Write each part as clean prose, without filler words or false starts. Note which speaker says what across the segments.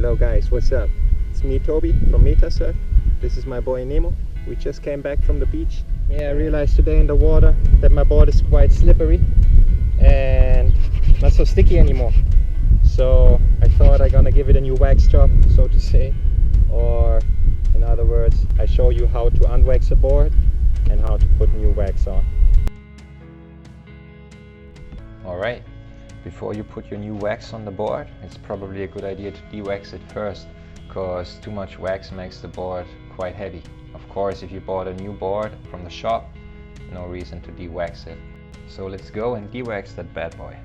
Speaker 1: Hello guys, what's up? It's me, Toby from Metasurf. This is my boy Nemo. We just came back from the beach. Yeah, I realized today in the water that my board is quite slippery and not so sticky anymore. So I thought I'm gonna give it a new wax job, so to say. Or in other words, I show you how to unwax a board and how to put new wax on. Alright, before you put your new wax on the board, it's probably a good idea to de-wax it first, because too much wax makes the board quite heavy. Of course, if you bought a new board from the shop, no reason to de-wax it. So let's go and de-wax that bad boy.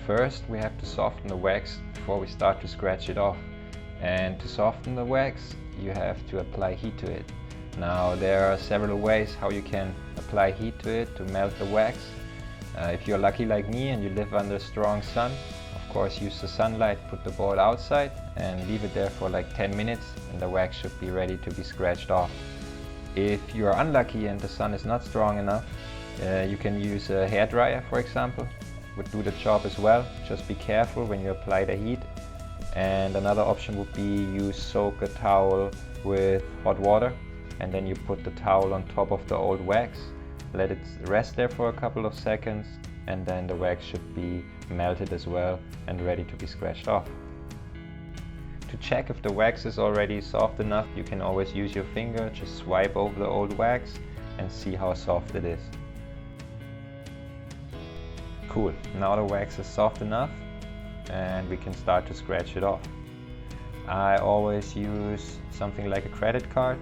Speaker 1: First, we have to soften the wax before we start to scratch it off. And to soften the wax, you have to apply heat to it. Now, there are several ways how you can apply heat to it to melt the wax. If you're lucky like me and you live under strong sun, of course use the sunlight, put the board outside and leave it there for like 10 minutes and the wax should be ready to be scratched off. If you're unlucky and the sun is not strong enough, you can use a hairdryer, for example. Would do the job as well. Just be careful when you apply the heat. And another option would be soak a towel with hot water and then you put the towel on top of the old wax. Let it rest there for a couple of seconds and then the wax should be melted as well and ready to be scratched off. To check if the wax is already soft enough, you can always use your finger, just swipe over the old wax and see how soft it is. Cool, now the wax is soft enough and we can start to scratch it off. I always use something like a credit card.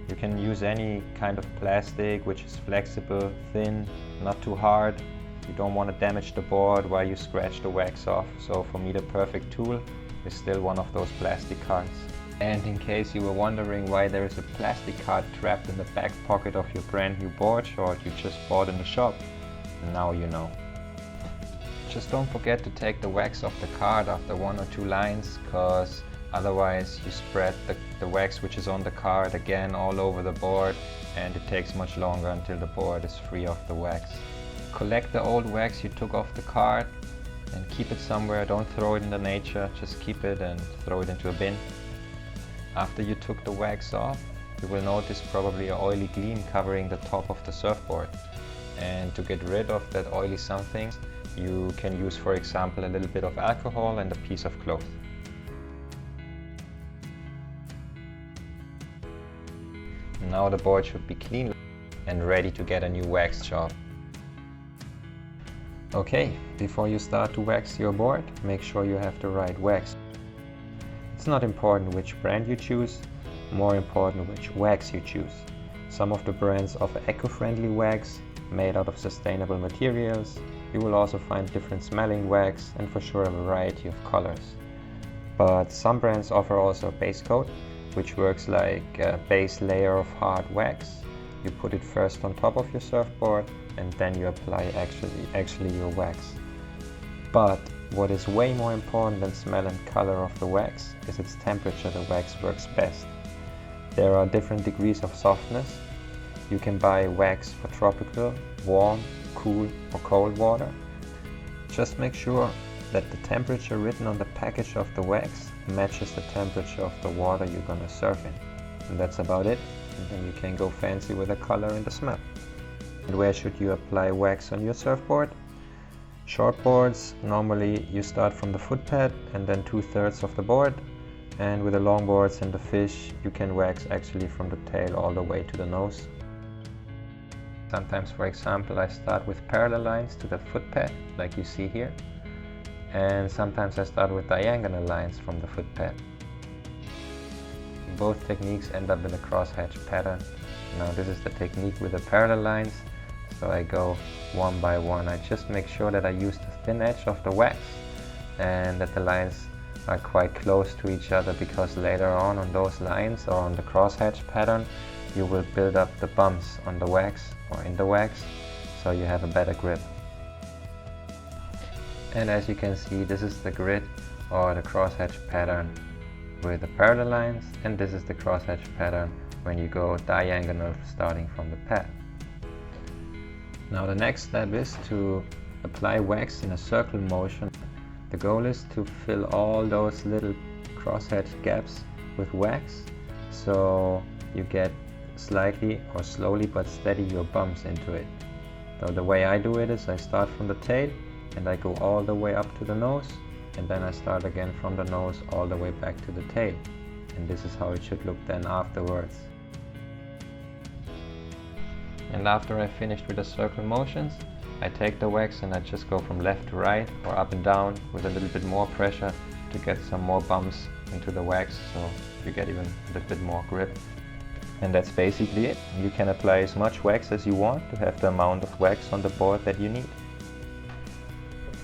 Speaker 1: You can use any kind of plastic which is flexible, thin, not too hard. You don't want to damage the board while you scratch the wax off. So for me the perfect tool is still one of those plastic cards. And in case you were wondering why there is a plastic card trapped in the back pocket of your brand new board short you just bought in the shop, now you know. Just don't forget to take the wax off the card after 1 or 2 lines, because otherwise you spread the wax which is on the card again all over the board and it takes much longer until the board is free of the wax. Collect the old wax you took off the card and keep it somewhere. Don't throw it in the nature, just keep it and throw it into a bin. After you took the wax off, you will notice probably an oily gleam covering the top of the surfboard. And to get rid of that oily something, you can use, for example, a little bit of alcohol and a piece of cloth. Now the board should be clean and ready to get a new wax job. Okay, before you start to wax your board, make sure you have the right wax. It's not important which brand you choose, more important which wax you choose. Some of the brands offer eco-friendly wax made out of sustainable materials. You will also find different smelling wax and for sure a variety of colors. But some brands offer also a base coat, which works like a base layer of hard wax. You put it first on top of your surfboard and then you apply actually your wax. But what is way more important than smell and color of the wax is its temperature the wax works best. There are different degrees of softness. You can buy wax for tropical, warm, cool or cold water. Just make sure that the temperature written on the package of the wax matches the temperature of the water you're gonna surf in. And that's about it. And then you can go fancy with the color and the smell. And where should you apply wax on your surfboard? Shortboards, normally you start from the foot pad and then 2/3 of the board. And with the longboards and the fish, you can wax actually from the tail all the way to the nose. Sometimes, for example, I start with parallel lines to the foot pad, like you see here. And sometimes I start with diagonal lines from the foot pad. Both techniques end up in a cross-hatch pattern. Now this is the technique with the parallel lines, so I go one by one. I just make sure that I use the thin edge of the wax and that the lines are quite close to each other, because later on those lines or on the cross-hatch pattern you will build up the bumps on the wax or in the wax, so you have a better grip. And as you can see, this is the grid or the crosshatch pattern with the parallel lines, and this is the crosshatch pattern when you go diagonal starting from the pad. Now the next step is to apply wax in a circle motion The goal is to fill all those little crosshatch gaps with wax, so you get slightly or slowly but steady your bumps into it. So the way I do it is I start from the tail and I go all the way up to the nose, and then I start again from the nose all the way back to the tail. And this is how it should look then afterwards. And after I finished with the circle motions, I take the wax and I just go from left to right or up and down with a little bit more pressure to get some more bumps into the wax, so you get even a little bit more grip. And that's basically it. You can apply as much wax as you want to have the amount of wax on the board that you need.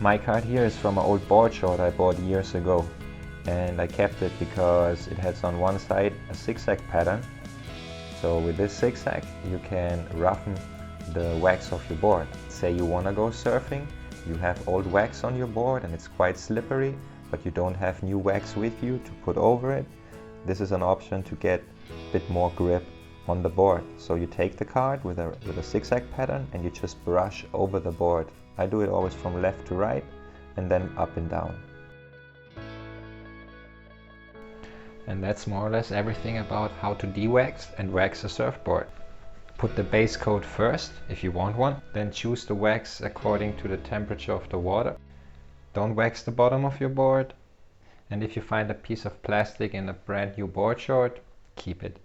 Speaker 1: My card here is from an old board short I bought years ago, and I kept it because it has on one side a zigzag pattern. So with this zigzag you can roughen the wax off your board. Say you want to go surfing, you have old wax on your board and it's quite slippery, but you don't have new wax with you to put over it. This is an option to get a bit more grip on the board. So you take the card with a zigzag pattern and you just brush over the board. I do it always from left to right and then up and down. And that's more or less everything about how to de-wax and wax a surfboard. Put the base coat first if you want one, then choose the wax according to the temperature of the water. Don't wax the bottom of your board, and if you find a piece of plastic in a brand new board short, keep it.